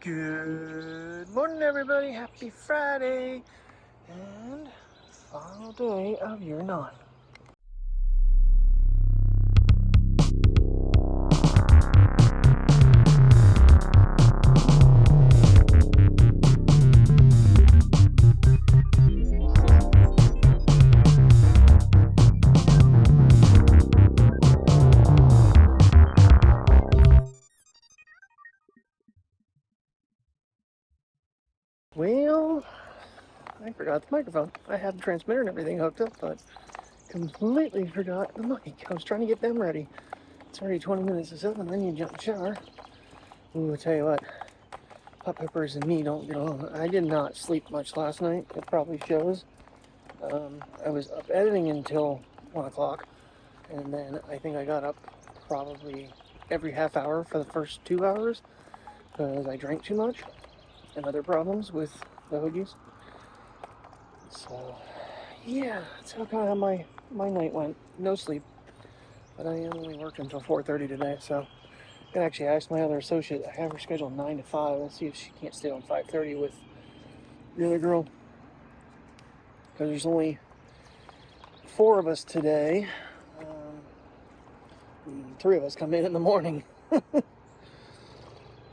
Good morning, everybody. Happy Friday and final day of year 9. Well, I forgot the microphone. I had the transmitter and everything hooked up, but completely forgot the mic. I was trying to get them ready. It's already 20 minutes to 7, then you jump in the shower. Ooh, I tell you what, hot peppers and me don't get along. I did not sleep much last night. It probably shows. I was up editing until 1 o'clock, and then I think I got up probably every half hour for the first 2 hours because I drank too much and other problems with the hoagies. So yeah, that's how kind of my night went. No sleep, but I am only working until 4:30 today, so I can actually ask my other associate. I have her scheduled 9 to 5. Let's see if she can't stay on 5:30 with the other girl, because there's only 4 of us today. 3 of us come in the morning. It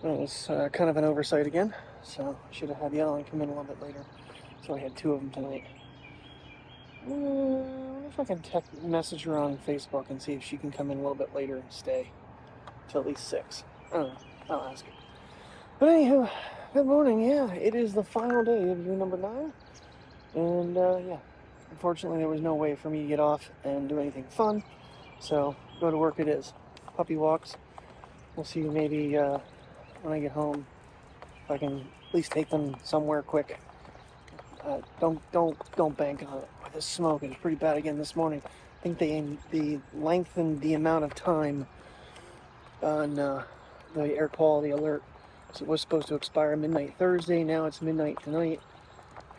was kind of an oversight again, so I should have had the other one come in a little bit later. So I had 2 of them tonight. I wonder if I can message her on Facebook and see if she can come in a little bit later and stay till at least 6. I don't know. I'll ask her. But anywho, good morning. Yeah, it is the final day of year number 9. And yeah, unfortunately there was no way for me to get off and do anything fun. So go to work it is. Puppy walks. We'll see maybe when I get home if I can at least take them somewhere quick. Don't bank on it. This smoke is pretty bad again this morning. I think they lengthened the amount of time on the air quality alert. So it was supposed to expire midnight Thursday. Now it's midnight tonight,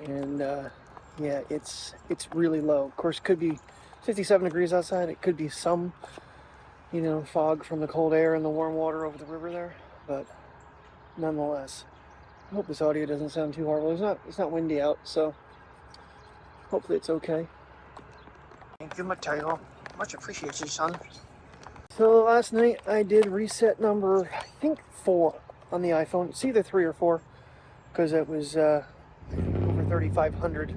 and yeah, it's really low. Of course, it could be 57 degrees outside. It could be some, fog from the cold air and the warm water over the river there, but nonetheless, I hope this audio doesn't sound too horrible. It's not windy out, so hopefully it's okay. Thank you, Mateo. Much appreciated, son. So last night I did reset number, I think 4 on the iPhone. It's either 3 or 4, because it was over 3,500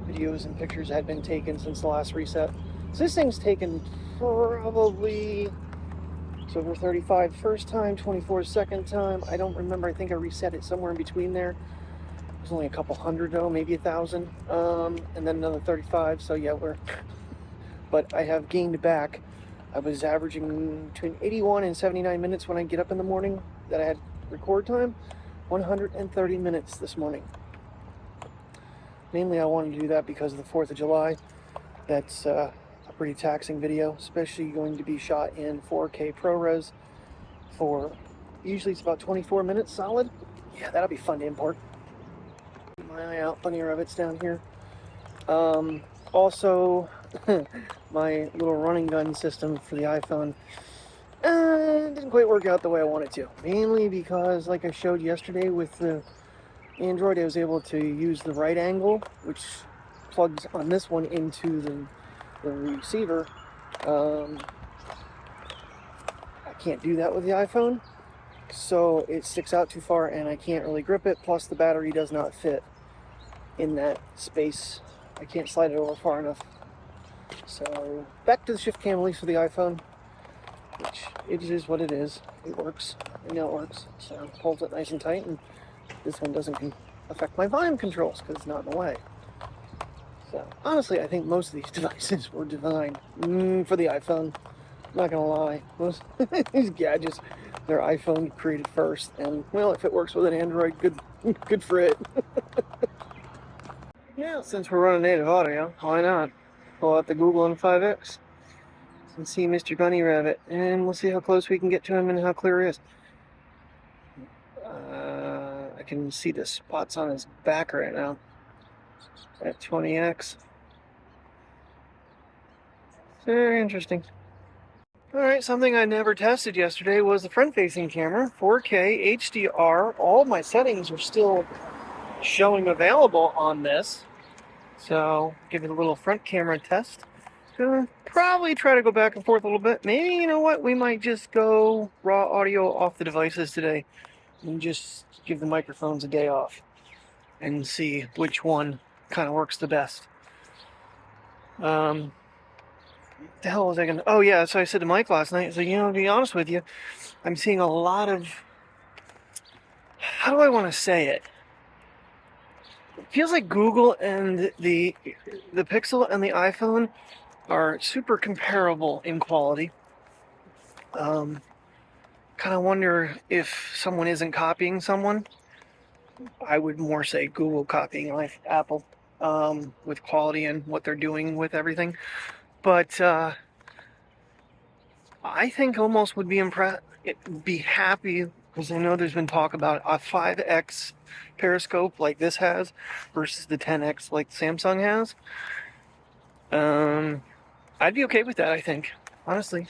videos and pictures had been taken since the last reset. So this thing's taken probably over 35 first time, 24 second time. I don't remember. I think I reset it somewhere in between there. There's only a couple hundred though, maybe 1,000, and then another 35. So yeah, but I have gained back. I was averaging between 81 and 79 minutes when I get up in the morning that I had record time. 130 minutes this morning. Mainly I wanted to do that because of the 4th of July. That's a pretty taxing video, especially going to be shot in 4K ProRes for, usually it's about 24 minutes solid. Yeah, that'll be fun to import. Keep my eye out, plenty of rabbits down here. Also, my little running gun system for the iPhone didn't quite work out the way I wanted to. Mainly because, like I showed yesterday with the Android, I was able to use the right angle, which plugs on this one into the receiver. I can't do that with the iPhone, so it sticks out too far and I can't really grip it, plus the battery does not fit in that space. I can't slide it over far enough. So back to the ShiftCam, at least for the iPhone, which it is what it is. It works. I know it works. So it holds it nice and tight, and this one doesn't affect my volume controls because it's not in the way. So honestly, I think most of these devices were designed for the iPhone. I'm not gonna lie, most these gadgets, they're iPhone created first, and well, if it works with an Android, good for it. Yeah, since we're running native audio, why not pull out the Google N5X and see Mr. Bunny Rabbit, and we'll see how close we can get to him and how clear he is. I can see the spots on his back right now at 20x. Very interesting. Alright, something I never tested yesterday was the front-facing camera. 4K, HDR, all my settings are still showing available on this. So, give it a little front camera test. Gonna probably try to go back and forth a little bit. Maybe, you know what, we might just go raw audio off the devices today and just give the microphones a day off and see which one kind of works the best. The hell was I gonna... Oh yeah, so I said to Mike last night, so, you know, to be honest with you, I'm seeing a lot of... How do I want to say it? It feels like Google and the Pixel and the iPhone are super comparable in quality. Kind of wonder if someone isn't copying someone. I would more say Google copying Apple with quality and what they're doing with everything. But I think almost would be happy, because I know there's been talk about a 5x periscope like this has versus the 10x like Samsung has. I'd be okay with that, I think, honestly.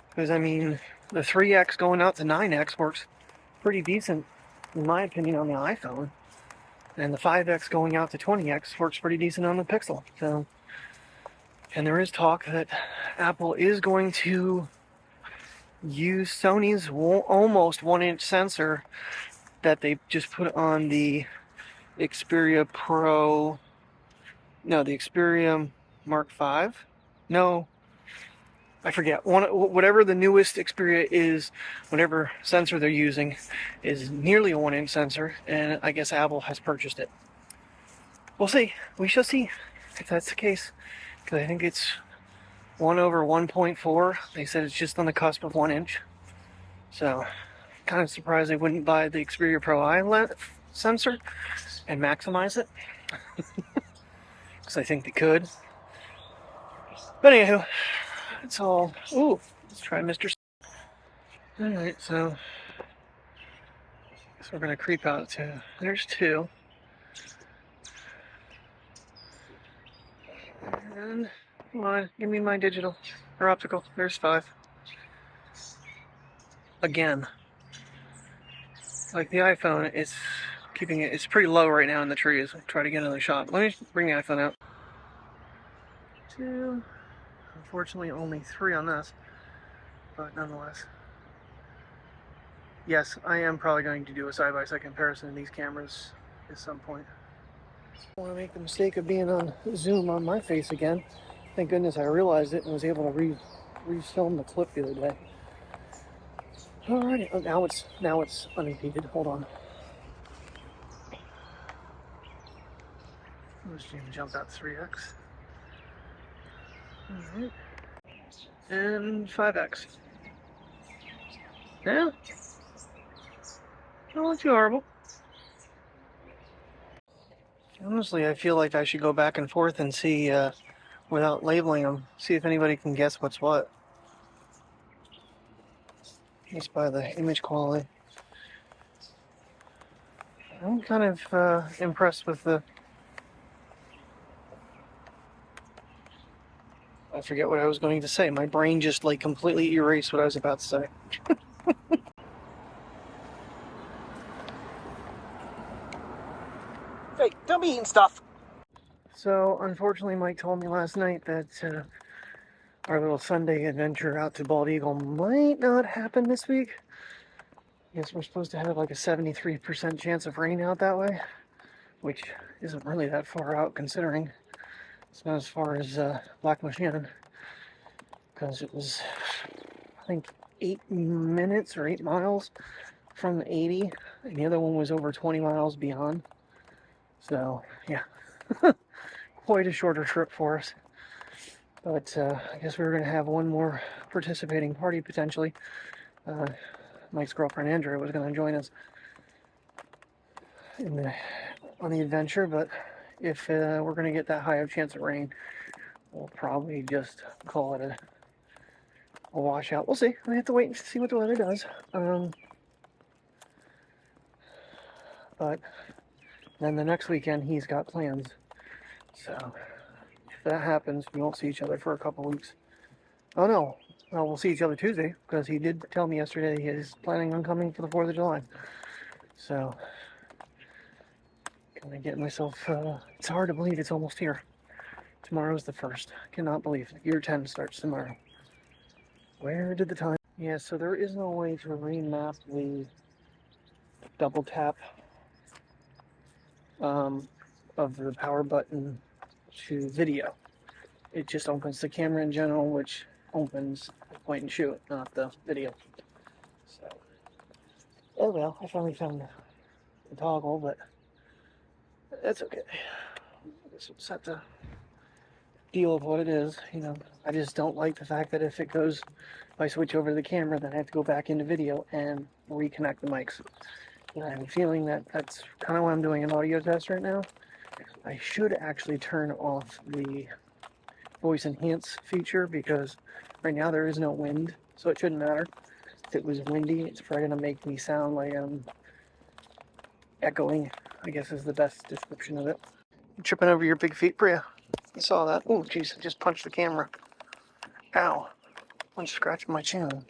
Because, I mean, the 3x going out to 9x works pretty decent, in my opinion, on the iPhone. And the 5x going out to 20x works pretty decent on the Pixel. So, and there is talk that Apple is going to use Sony's almost 1-inch sensor that they just put on the Xperia Pro... No, the Xperia Mark V? No, I forget. Whatever the newest Xperia is, whatever sensor they're using is nearly a 1-inch sensor, and I guess Apple has purchased it. We'll see. We shall see if that's the case, because I think it's 1/1.4. They said it's just on the cusp of 1 inch. So, kind of surprised they wouldn't buy the Xperia Pro I sensor and maximize it. Because I think they could. But anywho, it's all... Ooh, let's try Mr. Alright, so... we're going to creep out to... There's 2. And... Come on, give me my digital. Or optical. There's 5. Again. Like the iPhone, it's keeping it... It's pretty low right now in the trees. I'll try to get another shot. Let me bring the iPhone out. 2... Unfortunately, only 3 on this, but nonetheless. Yes, I am probably going to do a side-by-side comparison of these cameras at some point. I don't want to make the mistake of being on Zoom on my face again. Thank goodness I realized it and was able to re-film the clip the other day. Alright, oh, now it's unimpeded. Hold on. Let's jump out 3x. Alright. And 5x. Yeah. Not too horrible. Honestly, I feel like I should go back and forth and see, without labeling them, see if anybody can guess what's what. Just by the image quality. I'm kind of impressed with the... I forget what I was going to say. My brain just like completely erased what I was about to say. Hey, don't be eating stuff! So, unfortunately, Mike told me last night that our little Sunday adventure out to Bald Eagle might not happen this week. I guess we're supposed to have like a 73% chance of rain out that way, which isn't really that far out considering. It's not as far as Black Shannon, because it was, I think, 8 minutes or 8 miles from 80, and the other one was over 20 miles beyond. So, yeah, quite a shorter trip for us. But I guess we were going to have one more participating party, potentially. Mike's girlfriend, Andrea, was going to join us on the adventure, but if we're going to get that high of a chance of rain, we'll probably just call it a washout. We'll see. We have to wait and see what the weather does. But then the next weekend, he's got plans. So if that happens, we won't see each other for a couple weeks. Oh no, Well, we'll see each other Tuesday, because he did tell me yesterday he is planning on coming for the 4th of July. So, gonna get myself, it's hard to believe it's almost here. Tomorrow's the 1st. Cannot believe it. Year 10 starts tomorrow. Where did the time... Yeah, so there is no way to remap the double tap of the power button to video. It just opens the camera in general, which opens the point and shoot, not the video. So, oh well, I finally found the toggle, but that's okay. I guess we'll just have to deal with what it is. You know, I just don't like the fact that if it goes, if I switch over to the camera, then I have to go back into video and reconnect the mics. And I have a feeling that that's kind of what I'm doing an audio test right now. I should actually turn off the voice enhance feature, because right now there is no wind, so it shouldn't matter. If it was windy, it's probably going to make me sound like I'm echoing, I guess is the best description of it. You're tripping over your big feet, Priya. You saw that. Oh, jeez, I just punched the camera. Ow. I'm scratching my chin.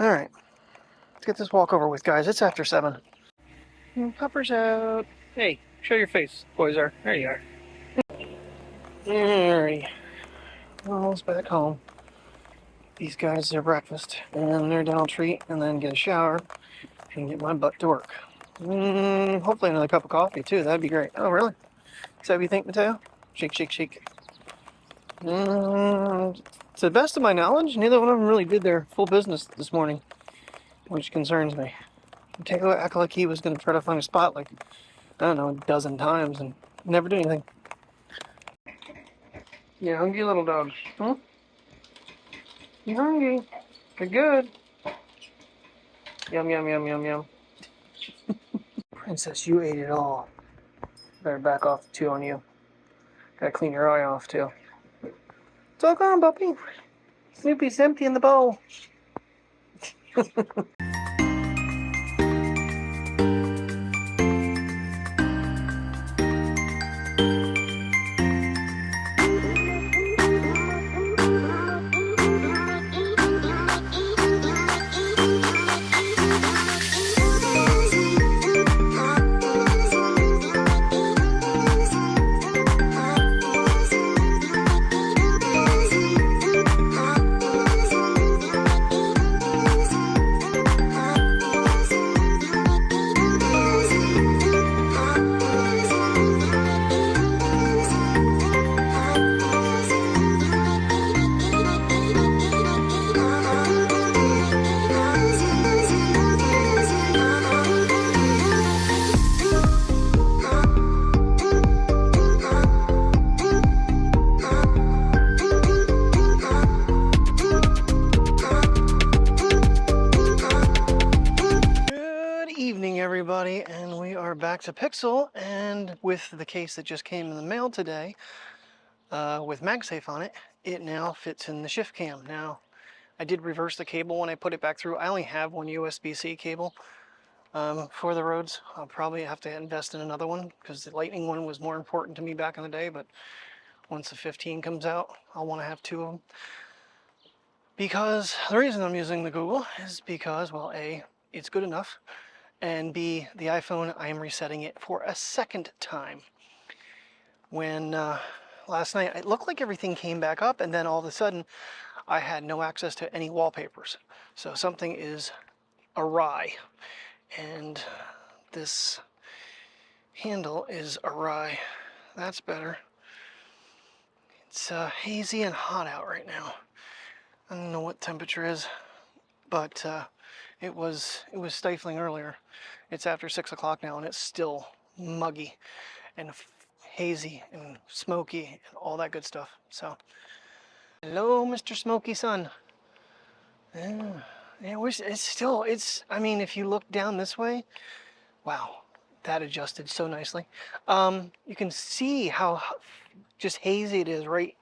Alright. Let's get this walk over with, guys. It's after 7. Pupper's out. Hey, show your face, boys are. There you are. Alrighty. Almost back home. These guys, their breakfast, and their dental treat, and then get a shower, and get my butt to work. Hopefully another cup of coffee, too. That'd be great. Oh, really? Is that what you think, Mateo? Shake, shake, shake. To the best of my knowledge, neither one of them really did their full business this morning, which concerns me. Mateo acted like he was going to try to find a spot like, I don't know, a dozen times and never do anything. You hungry little dog? Huh? You hungry? You're good. Yum, yum, yum, yum, yum. Princess, you ate it all. Better back off the 2 on you. Gotta clean your eye off, too. It's all gone, puppy. Snoopy's empty in the bowl. And we are back to Pixel, and with the case that just came in the mail today with MagSafe on it, it now fits in the ShiftCam. Now, I did reverse the cable when I put it back through. I only have one USB-C cable for the roads. I'll probably have to invest in another one because the Lightning one was more important to me back in the day, but once the 15 comes out, I'll want to have 2 of them. Because the reason I'm using the Google is because, well, A, it's good enough, and B, the iPhone, I am resetting it for a 2nd time. When last night, it looked like everything came back up, and then all of a sudden, I had no access to any wallpapers. So something is awry, and this handle is awry. That's better. It's hazy and hot out right now. I don't know what temperature is, but it was stifling earlier. It's after 6 o'clock now, and it's still muggy and hazy and smoky and all that good stuff. So, hello, Mr. Smoky Sun. Yeah, I mean, if you look down this way, wow, that adjusted so nicely. You can see how just hazy it is right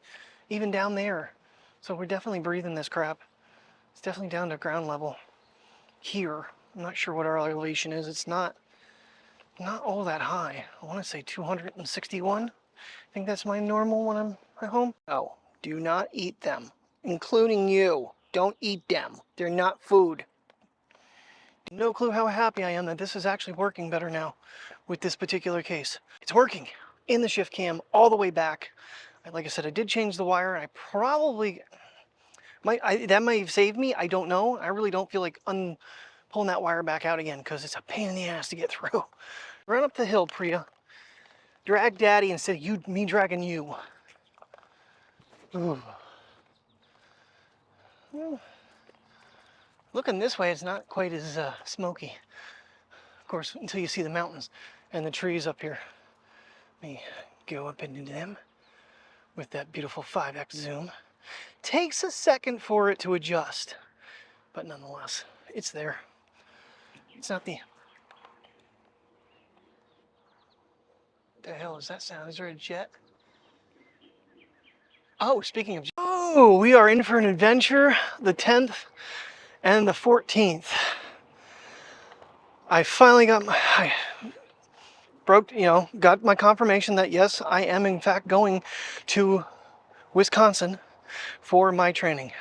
even down there. So we're definitely breathing this crap. It's definitely down to ground level here. I'm not sure what our elevation is. It's not all that high. I want to say 261. I think that's my normal when I'm at home. Oh, do not eat them, including you. Don't eat them. They're not food. No clue how happy I am that this is actually working better now with this particular case. It's working in the ShiftCam all the way back. Like I said, I did change the wire. I probably that may have saved me. I don't know. I really don't feel like pulling that wire back out again because it's a pain in the ass to get through. Run up the hill, Priya. Drag Daddy instead of me dragging you. Ooh. Well, looking this way, it's not quite as smoky. Of course, until you see the mountains and the trees up here. Let me go up into them with that beautiful 5x zoom. Takes a second for it to adjust, but nonetheless, it's there. It's not the... What the hell is that sound? Is there a jet? Oh, speaking of... Oh, we are in for an adventure, the 10th and the 14th. I finally got my... got my confirmation that yes, I am in fact going to Wisconsin for my training.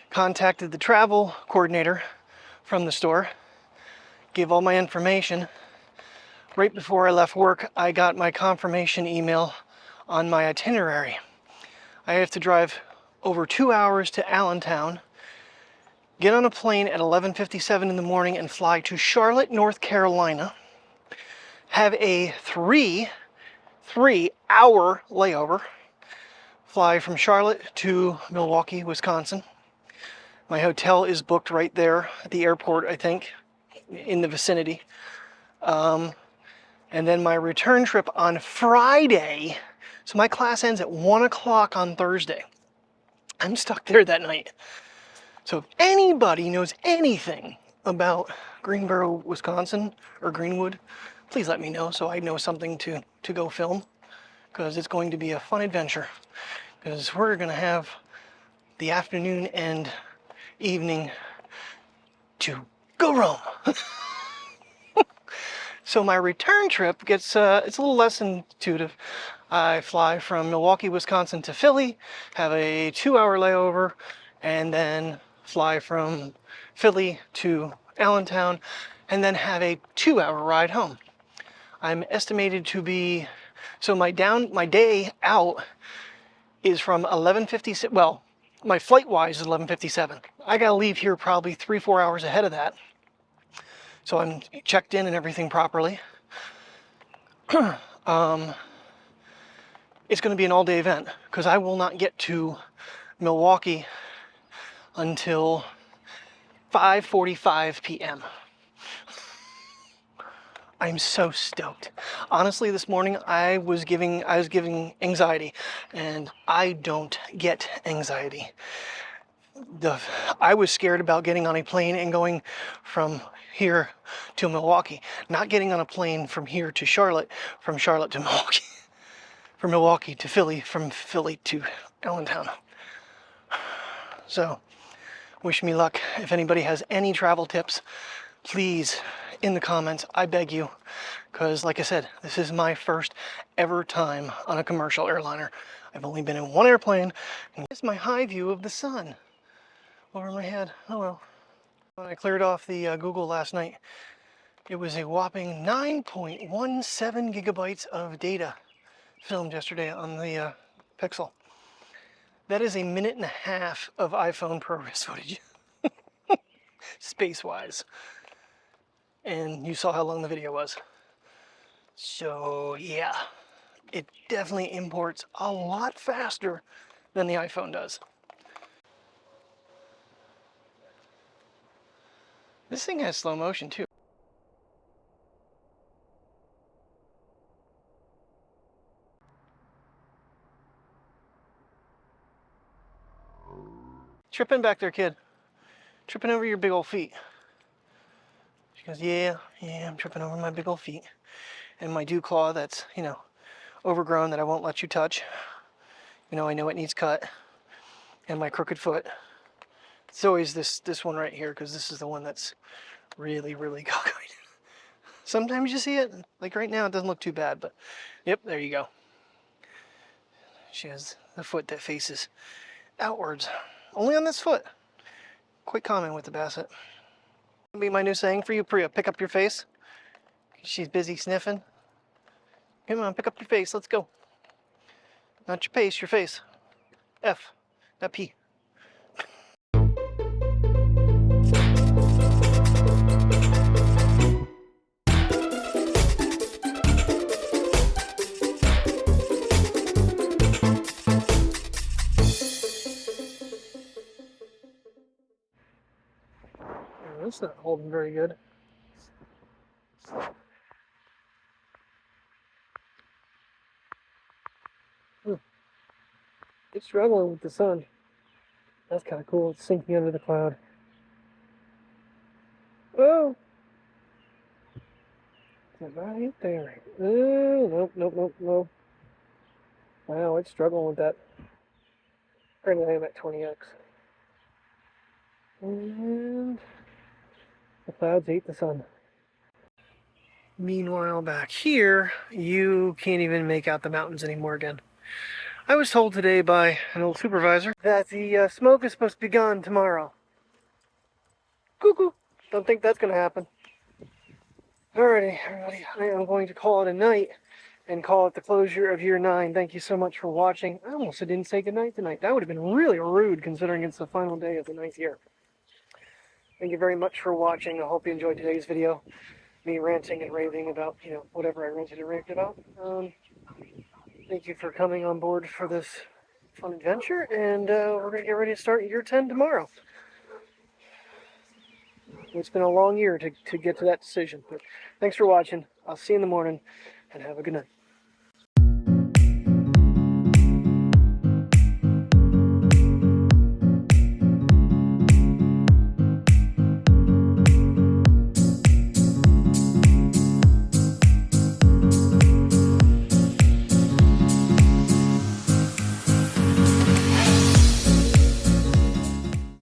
Contacted the travel coordinator from the store, gave all my information. Right before I left work, I got my confirmation email on my itinerary. I have to drive over 2 hours to Allentown, get on a plane at 11:57 in the morning and fly to Charlotte, North Carolina, have a three-hour layover, fly from Charlotte to Milwaukee, Wisconsin. My hotel is booked right there at the airport, I think, in the vicinity. And then my return trip on Friday. So my class ends at 1 o'clock on Thursday. I'm stuck there that night. So if anybody knows anything about Greenboro, Wisconsin, or Greenwood, please let me know so I know something to go film, because it's going to be a fun adventure. Because we're going to have the afternoon and evening to go roam. So my return trip gets, it's a little less intuitive. I fly from Milwaukee, Wisconsin to Philly, have a 2-hour layover, and then fly from Philly to Allentown, and then have a 2-hour ride home. I'm estimated to be, so my day out is from 11:57, well, my flight-wise is 11:57. I gotta leave here probably 3-4 hours ahead of that. So I'm checked in and everything properly. It's gonna be an all-day event because I will not get to Milwaukee until 5:45 p.m. I'm so stoked. Honestly, this morning I was giving anxiety, and I don't get anxiety. I was scared about getting on a plane and going from here to Milwaukee, not getting on a plane from here to Charlotte, from Charlotte to Milwaukee, from Milwaukee to Philly, from Philly to Allentown. So, wish me luck. If anybody has any travel tips, please, in the comments, I beg you, because like I said, this is my first ever time on a commercial airliner. I've only been in one airplane, and this is my high view of the sun over my head. Oh well. When I cleared off the Google last night, it was a whopping 9.17 gigabytes of data filmed yesterday on the Pixel. That is a 1.5 minutes of iPhone ProRes footage, space-wise. And you saw how long the video was. So yeah, it definitely imports a lot faster than the iPhone does. This thing has slow motion too. Tripping back there, kid. Tripping over your big old feet. She goes, yeah, I'm tripping over my big old feet. And my dew claw that's, you know, overgrown that I won't let you touch. You know, I know it needs cut. And my crooked foot. It's always this one right here, because this is the one that's really, really cockeyed. Sometimes you see it, like right now it doesn't look too bad, but yep, there you go. She has the foot that faces outwards. Only on this foot. Quite common with the Basset. That'll be my new saying for you, Priya. Pick up your face. She's busy sniffing. Come on, pick up your face. Let's go. Not your pace, your face. F, not P. That's not holding very good. It's struggling with the sun. That's kind of cool. It's sinking under the cloud. Oh! Is it right there? Oh, nope, nope, nope, nope. Wow, it's struggling with that. Currently I'm at 20x. And the clouds ate the sun. Meanwhile, back here, you can't even make out the mountains anymore again. I was told today by an old supervisor that the smoke is supposed to be gone tomorrow. Cuckoo! Don't think that's going to happen. Alrighty, everybody, I am going to call it a night and call it the closure of year 9. Thank you so much for watching. I almost didn't say goodnight tonight. That would have been really rude considering it's the final day of the 9th year. Thank you very much for watching. I hope you enjoyed today's video. Me ranting and raving about, whatever I ranted and raved about. Thank you for coming on board for this fun adventure, and we're going to get ready to start year 10 tomorrow. It's been a long year to get to that decision, but thanks for watching. I'll see you in the morning, and have a good night.